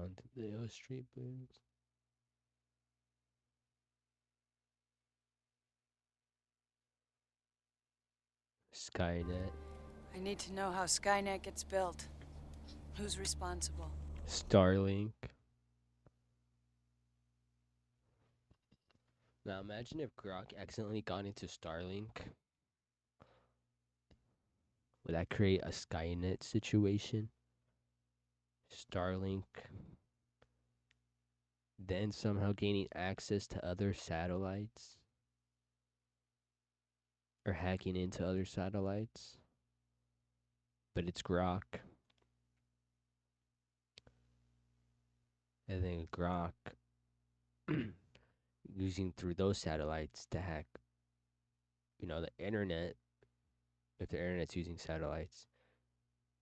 on the illustrate books. Skynet. I need to know how Skynet gets built. Who's responsible? Starlink. Now imagine if Grok accidentally got into Starlink. Would that create a Skynet situation? Starlink then somehow gaining access to other satellites or hacking into other satellites. But it's Grok. And then Grok using through those satellites to hack, the internet, if the internet's using satellites,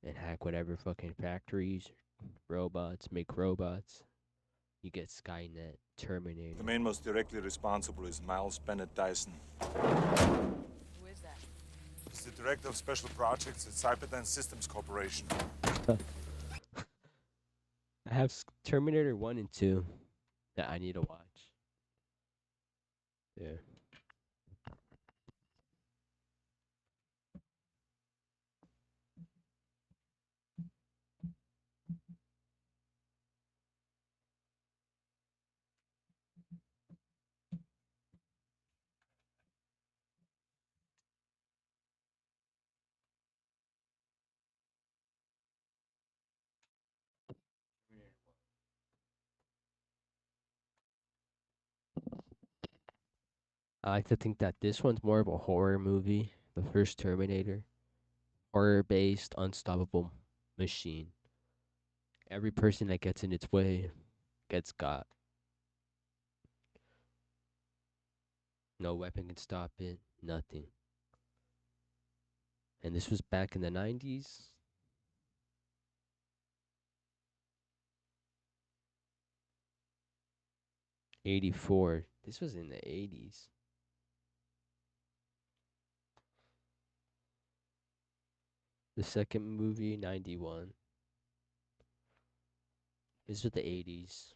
and hack whatever fucking factories, robots, make robots. You get Skynet, Terminator. The man most directly responsible is Miles Bennett Dyson. Who is that? He's the director of special projects at Cyberdyne Systems Corporation. I have Terminator 1 and 2 that I need to watch. Yeah. I like to think that this one's more of a horror movie. The first Terminator. Horror based, unstoppable machine. Every person that gets in its way gets got. No weapon can stop it. Nothing. And this was back in the 90s. '84. This was in the 80s. The second movie, 91. This was the 80s.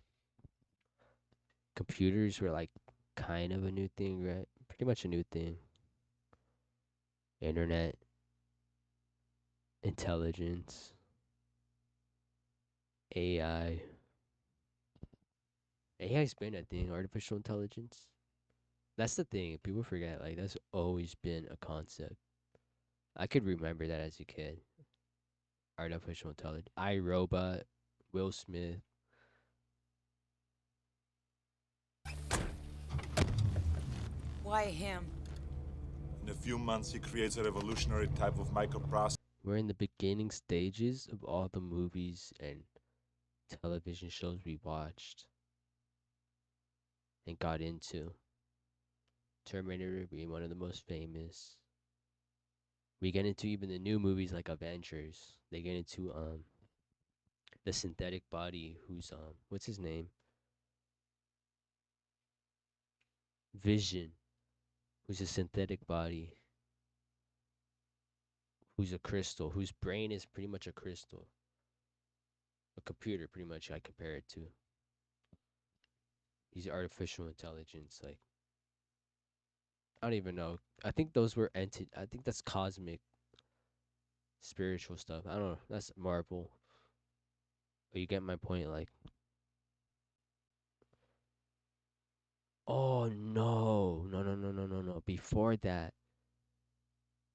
Computers were like kind of a new thing, right? Pretty much a new thing. Internet, intelligence, AI. AI's been a thing, artificial intelligence. That's the thing. People forget, like, that's always been a concept. I could remember that as a kid. Artificial intelligence. iRobot, Will Smith. Why him? In a few months, he creates a revolutionary type of microprocessor. We're in the beginning stages of all the movies and television shows we watched and got into. Terminator being one of the most famous. We get into even the new movies like Avengers. They get into the synthetic body who's what's his name? Vision, who's a synthetic body, who's a crystal, whose brain is pretty much a crystal. A computer pretty much I compare it to. He's artificial intelligence, like I don't even know. I think those were I think that's cosmic spiritual stuff. I don't know. That's Marvel. But you get my point, like oh no. No no no no no no. Before that,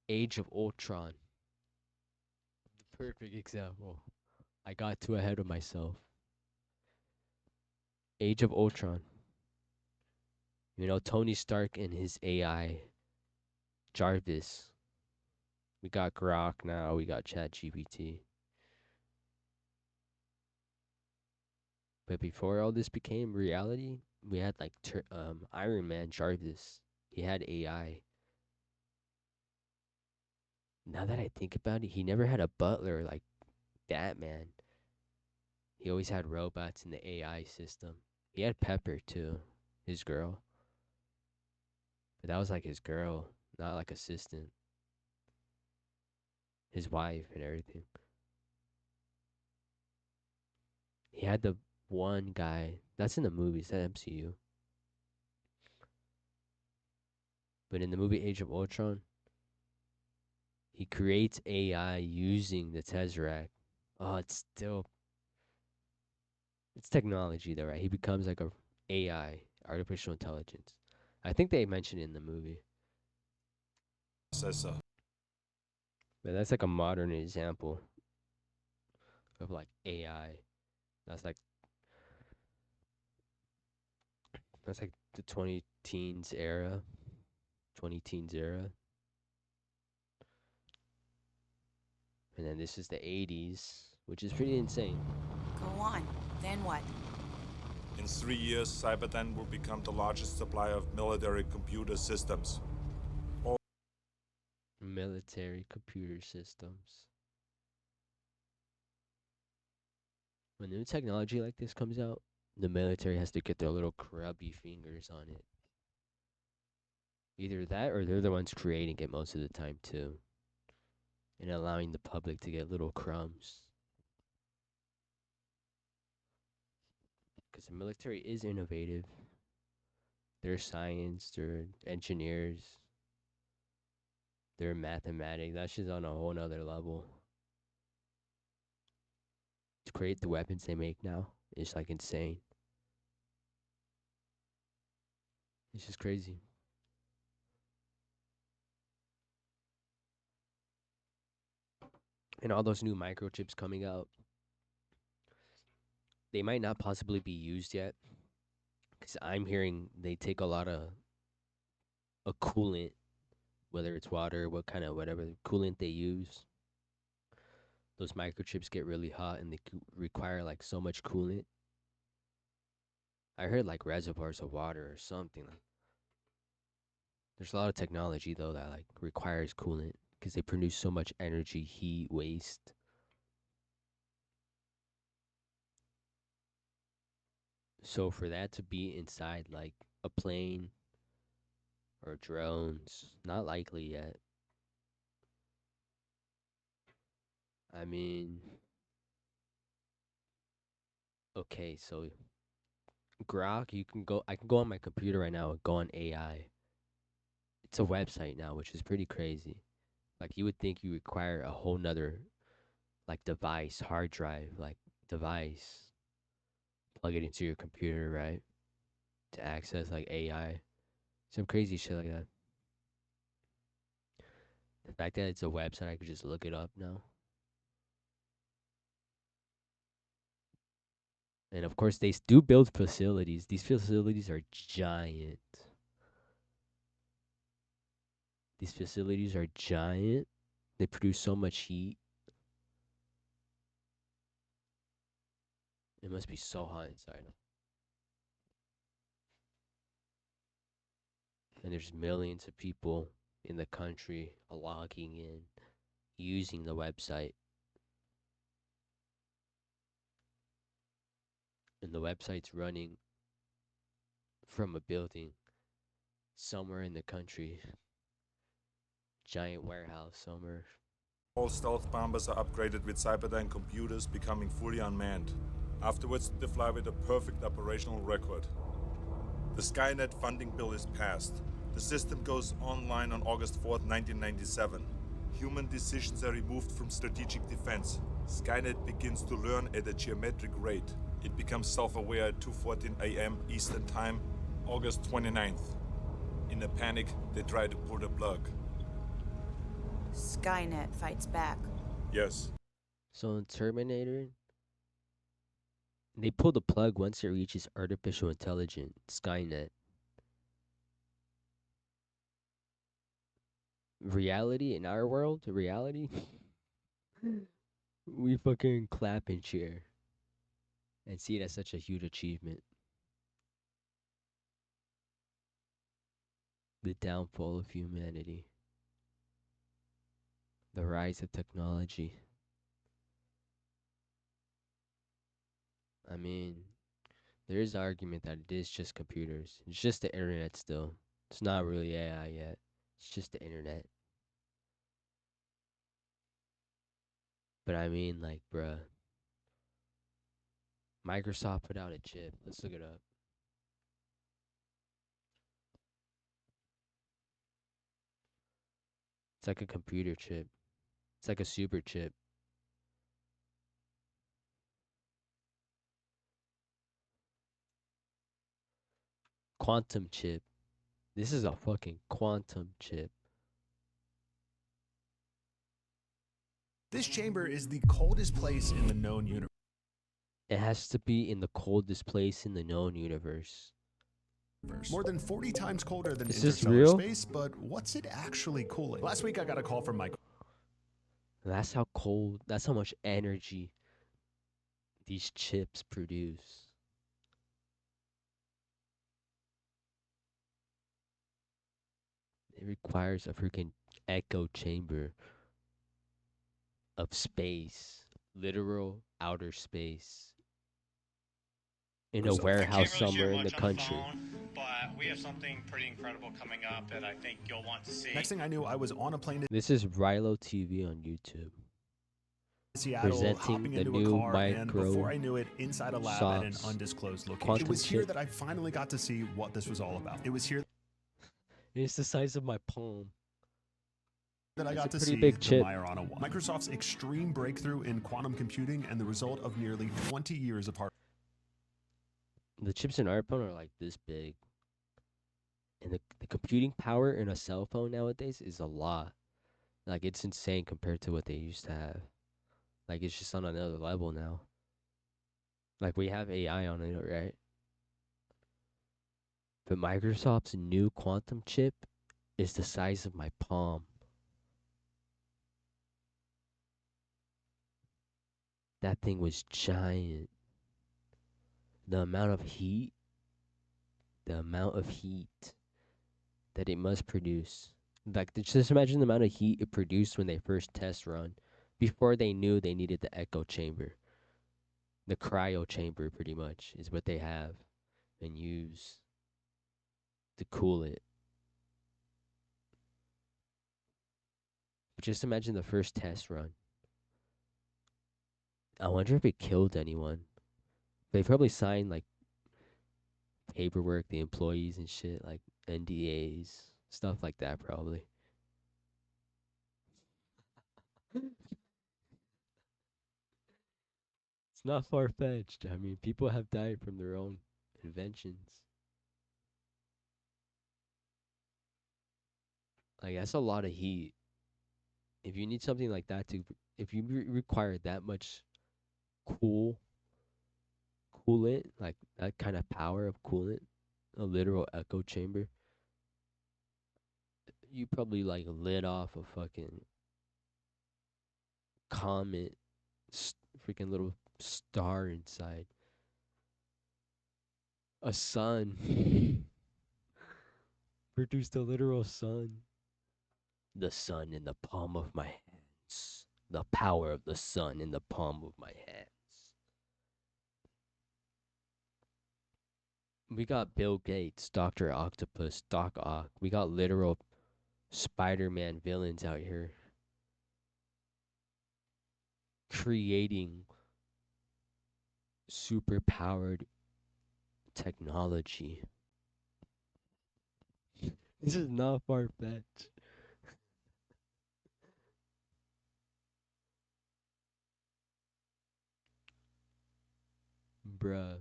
Age of Ultron. The perfect example. I got too ahead of myself. Age of Ultron. Tony Stark and his AI, Jarvis. We got Grok now. We got ChatGPT. But before all this became reality, we had like Iron Man Jarvis. He had AI. Now that I think about it, he never had a butler like Batman. He always had robots in the AI system. He had Pepper too, his girl. But that was like his girl, not like assistant. His wife and everything. He had the one guy that's in the movies, that MCU. But in the movie Age of Ultron, he creates AI using the Tesseract. Oh, it's technology though, right? He becomes like a AI, artificial intelligence. I think they mentioned it in the movie, Processor. but that's like a modern example of like AI. That's like that's like the 20 teens era, and then this is the 80s, which is pretty insane. Go on. Then what? In 3 years, Cyberdyne will become the largest supplier of military computer systems. Military computer systems. When new technology like this comes out, the military has to get their little grubby fingers on it. Either that or they're the ones creating it most of the time too, and allowing the public to get little crumbs. Because the military is innovative. They're science, they're engineers, they're mathematics. That's just on a whole nother level. To create the weapons they make now is like insane. It's just crazy. And all those new microchips coming out, they might not possibly be used yet. Because I'm hearing they take a lot of a coolant, whether it's water, what kind of whatever coolant they use. Those microchips get really hot and they require like so much coolant. I heard like reservoirs of water or something. Like, there's a lot of technology though that like requires coolant because they produce so much energy, heat, waste. So for that to be inside like a plane or drones, not likely yet. I mean, okay, so Grok, I can go on my computer right now and go on AI. It's a website now, which is pretty crazy. Like you would think you require a whole nother like device, hard drive, like device, plug it into your computer, right? To access like AI. Some crazy shit like that. The fact that it's a website, I could just look it up now. And of course, they do build facilities. These facilities are giant. These facilities are giant. They produce so much heat. It must be so hot inside. And there's millions of people in the country logging in, using the website. And the website's running from a building somewhere in the country. Giant warehouse somewhere. All stealth bombers are upgraded with Cyberdyne computers, becoming fully unmanned. Afterwards, they fly with a perfect operational record. The Skynet funding bill is passed. The system goes online on August 4th, 1997. Human decisions are removed from strategic defense. Skynet begins to learn at a geometric rate. It becomes self-aware at 2:14 a.m. Eastern Time, August 29th. In a panic, they try to pull the plug. Skynet fights back. Yes. So in Terminator, they pull the plug once it reaches artificial intelligence, Skynet. Reality in our world, reality, we fucking clap and cheer and see it as such a huge achievement. The downfall of humanity, the rise of technology. I mean, there is argument that it is just computers. It's just the internet still. It's not really AI yet. It's just the internet. But I mean, like, bruh, Microsoft put out a chip. Let's look it up. It's like a computer chip. It's like a super chip. Quantum chip. This is a fucking quantum chip. This chamber is the coldest place in the known universe. It has to be in the coldest place in the known universe. More than 40 times colder than Is this interstellar real? space, but what's it actually cooling? Last week I got a call from my That's how cold, that's how much energy these chips produce. It requires a freaking echo chamber of space, literal outer space, in a warehouse somewhere in the country. But we have something pretty incredible coming up that I think you'll want to see. Next thing I knew, I was on a plane to This is Rilo TV on YouTube. Seattle, Presenting hopping the into new a car, and before I Micro knew it, inside a lab at an Softs undisclosed location. quantum It was here chip. that I finally got to see what this was all about. It was here It's the size of my palm. that I It's got a to pretty see big the chip. Majorana 1, Microsoft's extreme breakthrough in quantum computing and the result of nearly 20 years of hard. The chips in our phone are like this big. And the computing power in a cell phone nowadays is a lot. Like, it's insane compared to what they used to have. Like, it's just on another level now. Like, we have AI on it, right? But Microsoft's new quantum chip is the size of my palm. That thing was giant. The amount of heat that it must produce. Like, just imagine the amount of heat it produced when they first test run, before they knew they needed the echo chamber. The cryo chamber, pretty much, is what they have and use to cool it. But just imagine the first test run. I wonder if it killed anyone. They probably signed like paperwork, the employees and shit, like NDAs, stuff like that, probably. It's not far fetched. I mean, people have died from their own inventions. Like, that's a lot of heat. If you need something like that to, if you require that much cool coolant, like that kind of power of coolant, a literal echo chamber, you probably like lit off a fucking comet, freaking little star inside. A sun. Produced a literal sun. The sun in the palm of my hands. The power of the sun in the palm of my hands. We got Bill Gates, Dr. Octopus, Doc Ock. We got literal Spider-Man villains out here creating super powered technology. This is not far fetched. Bruh.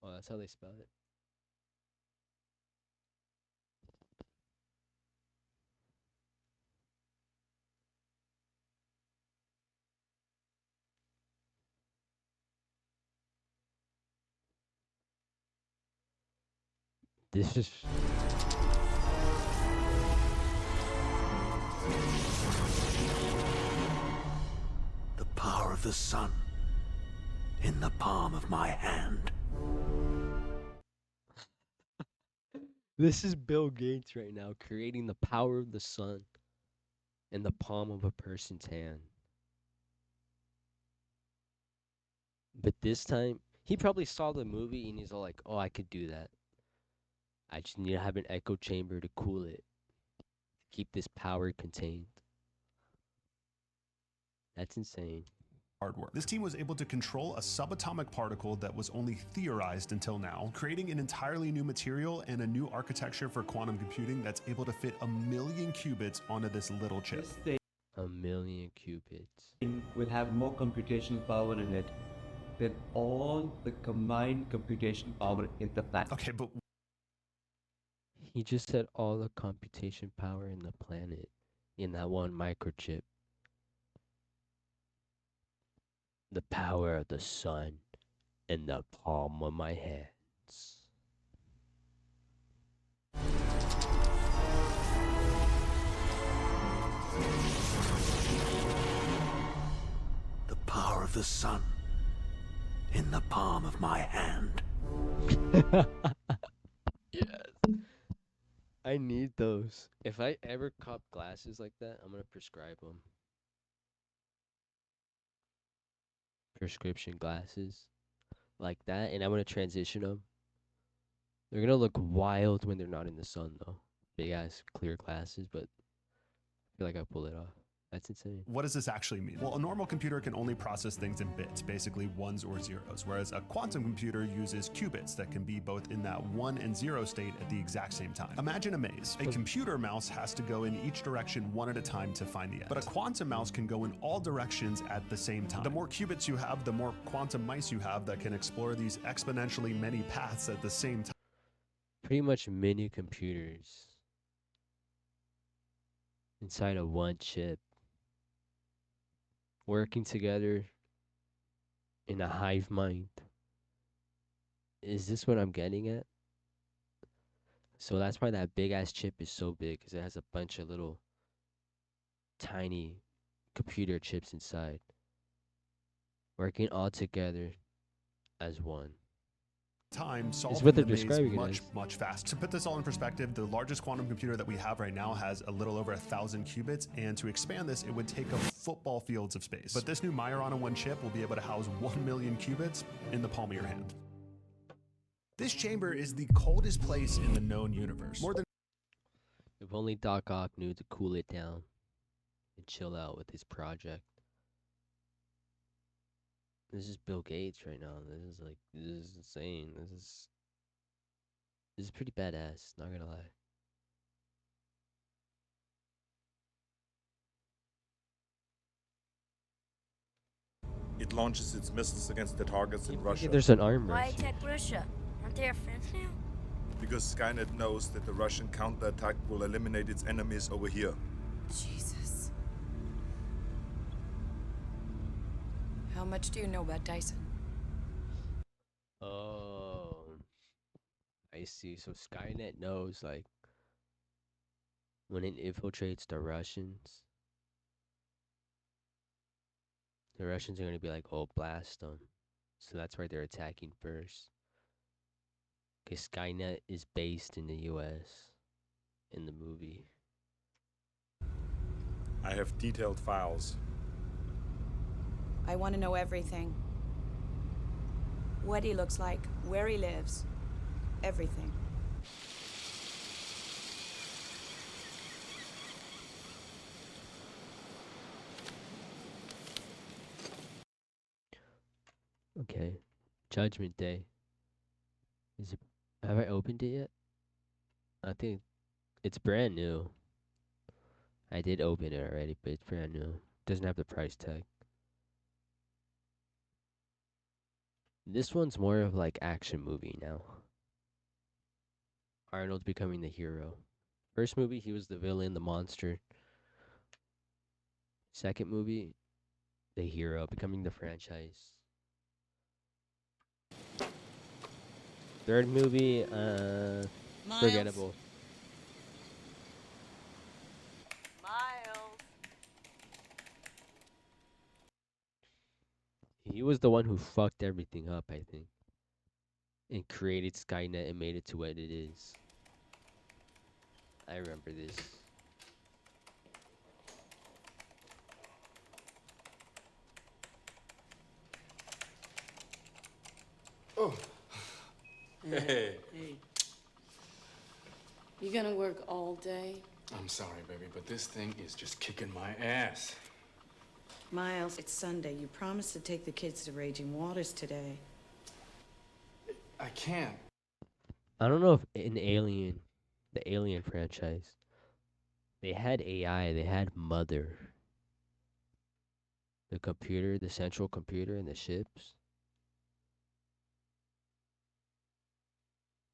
Oh, that's how they spell it. This is The power of the sun in the palm of my hand. this is Bill Gates right now creating the power of the sun in the palm of a person's hand. But this time, he probably saw the movie and he's all like, "Oh, I could do that. I just need to have an echo chamber to cool it." keep this power contained. That's insane. hardware. This team was able to control a subatomic particle that was only theorized until now, creating an entirely new material and a new architecture for quantum computing that's able to fit 1,000,000 qubits onto this little chip. This 1,000,000 qubits. thing will have more computational power in it than all the combined computational power in the planet. Okay, but He just said all the computation power in the planet in that one microchip. The power of the sun in the palm of my hands. The power of the sun in the palm of my hand. Yes. I need those. If I ever cop glasses like that, I'm gonna prescribe them. Prescription glasses like that, and I'm gonna transition them. They're gonna look wild when they're not in the sun, though. Big ass clear glasses, but I feel like I pull it off. That's insane. what does this actually mean? Well, a normal computer can only process things in bits, basically ones or zeros, whereas a quantum computer uses qubits that can be both in that 1 and 0 state at the exact same time. Imagine a maze. A computer mouse has to go in each direction one at a time to find the end. But a quantum mouse can go in all directions at the same time. The more qubits you have, the more quantum mice you have that can explore these exponentially many paths at the same time. Pretty much mini computers inside of one chip, working together in a hive mind. Is this what I'm getting at? So that's why that big ass chip is so big, because it has a bunch of little tiny computer chips inside, working all together as one. Time solving what they're the maze describing it much, as. much faster. To put this all in perspective, the largest quantum computer that we have right now has a little over 1,000 qubits, and to expand this, it would take up football fields of space. But this new Majorana 1 chip will be able to house 1,000,000 qubits in the palm of your hand. This chamber is the coldest place in the known universe. More than If only Doc Ock knew to cool it down and chill out with his project. This is Bill Gates right now. This is insane. This is pretty badass, not gonna lie. It launches its missiles against the targets in Russia There's an arm Why race. attack Russia? Aren't they our friends now? because Skynet knows that the Russian counterattack will eliminate its enemies over here. Jesus. How much do you know about Dyson? Oh, I see. So Skynet knows, like, when it infiltrates the Russians are gonna be like, oh, blast them. So that's why they're attacking first. Because Skynet is based in the US in the movie. I have detailed files. I want to know everything. What he looks like, where he lives, everything. Okay. Judgment Day. Have I opened it yet? I think it's brand new. I did open it already, but it's brand new. Doesn't have the price tag. This one's more of like action movie now. Arnold's becoming the hero. First movie, he was the villain, the monster. Second movie, the hero, becoming the franchise. Third movie, forgettable. Miles. He was the one who fucked everything up, I think. And created Skynet and made it to what it is. I remember this. Hey. You gonna work all day? I'm sorry, baby, but this thing is just kicking my ass. Miles, it's Sunday. You promised to take the kids to Raging Waters today. I can't. I don't know if in Alien, the Alien franchise, they had AI, they had Mother. The computer, the central computer in the ships.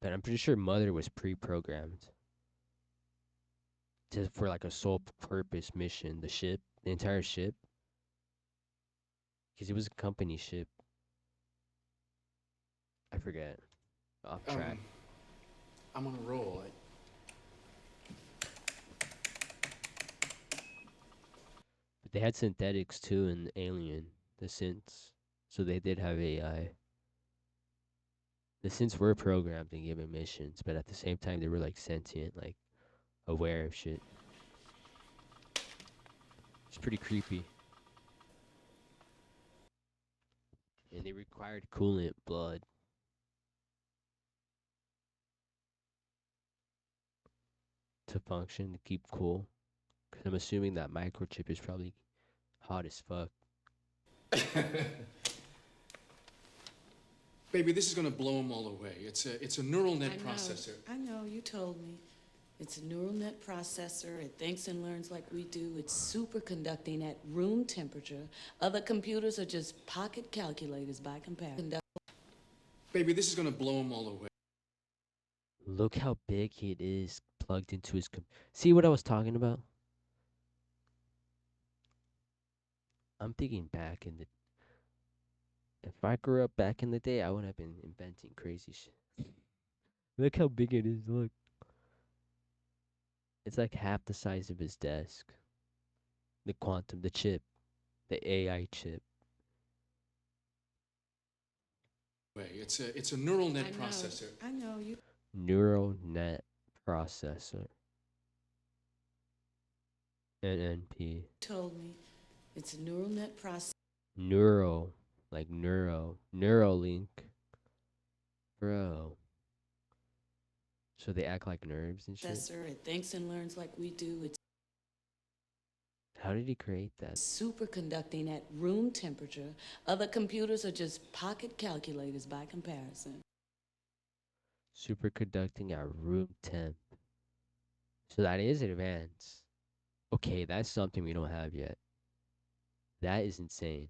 But I'm pretty sure Mother was pre-programmed for like a sole purpose mission. The ship, the entire ship, because it was a company ship. I forget. Off track. I'm on a roll. But they had synthetics too in Alien, the synths. So they did have AI. The synths were programmed and given missions, but at the same time they were like sentient, like aware of shit. It's pretty creepy. And they required coolant blood. To function, to keep cool. Because I'm assuming that microchip is probably hot as fuck. Baby, this is gonna blow them all away. It's a neural net processor. I know, you told me. It's a neural net processor. It thinks and learns like we do. It's superconducting at room temperature. Other computers are just pocket calculators by comparison. Baby, this is gonna blow them all away. Look how big it is plugged into his See what I was talking about? I'm thinking back in the... If I grew up back in the day, I would have been inventing crazy shit. Look how big it is, look. It's like half the size of his desk. The quantum, the chip. The AI chip. It's a neural net processor. I know, you... Neural net processor. NNP. told me. It's a neural net processor. Neuro. Like neuro. Neuralink. Bro. So they act like nerves and shit? It thinks and learns like we do. It's How did he create that? superconducting at room temperature. Other computers are just pocket calculators by comparison. Superconducting at room temp. So that is advanced. Okay, that's something we don't have yet. That is insane.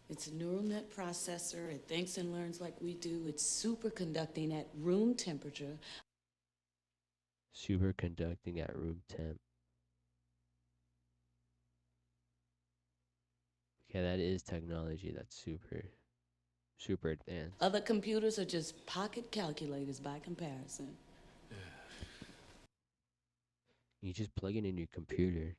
It's a neural net processor. It thinks and learns like we do. It's superconducting at room temperature. Superconducting at room temp. Okay, that is technology that's super advanced. Other computers are just pocket calculators by comparison. You just plug it in your computer.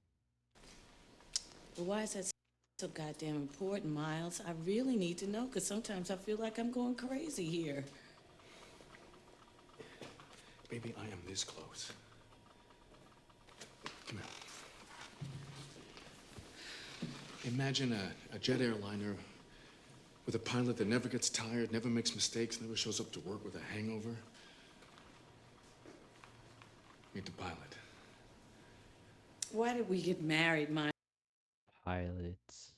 But why is that so goddamn important, Miles? I really need to know, because sometimes I feel like I'm going crazy here. Baby, I am this close. Come here. Imagine a jet airliner with a pilot that never gets tired, never makes mistakes, never shows up to work with a hangover. Meet the pilot. Why did we get married, Miles? Pilots.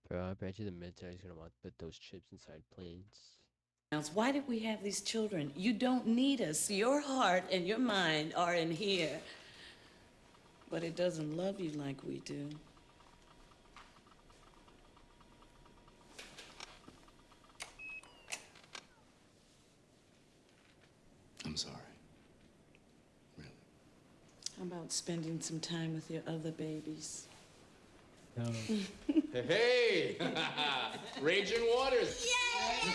Bro, I bet you the military's gonna want to put those chips inside planes. Why did we have these children? You don't need us. Your heart and your mind are in here. But it doesn't love you like we do. I'm sorry. Really. How about spending some time with your other babies? Hey! Raging Waters! Yay!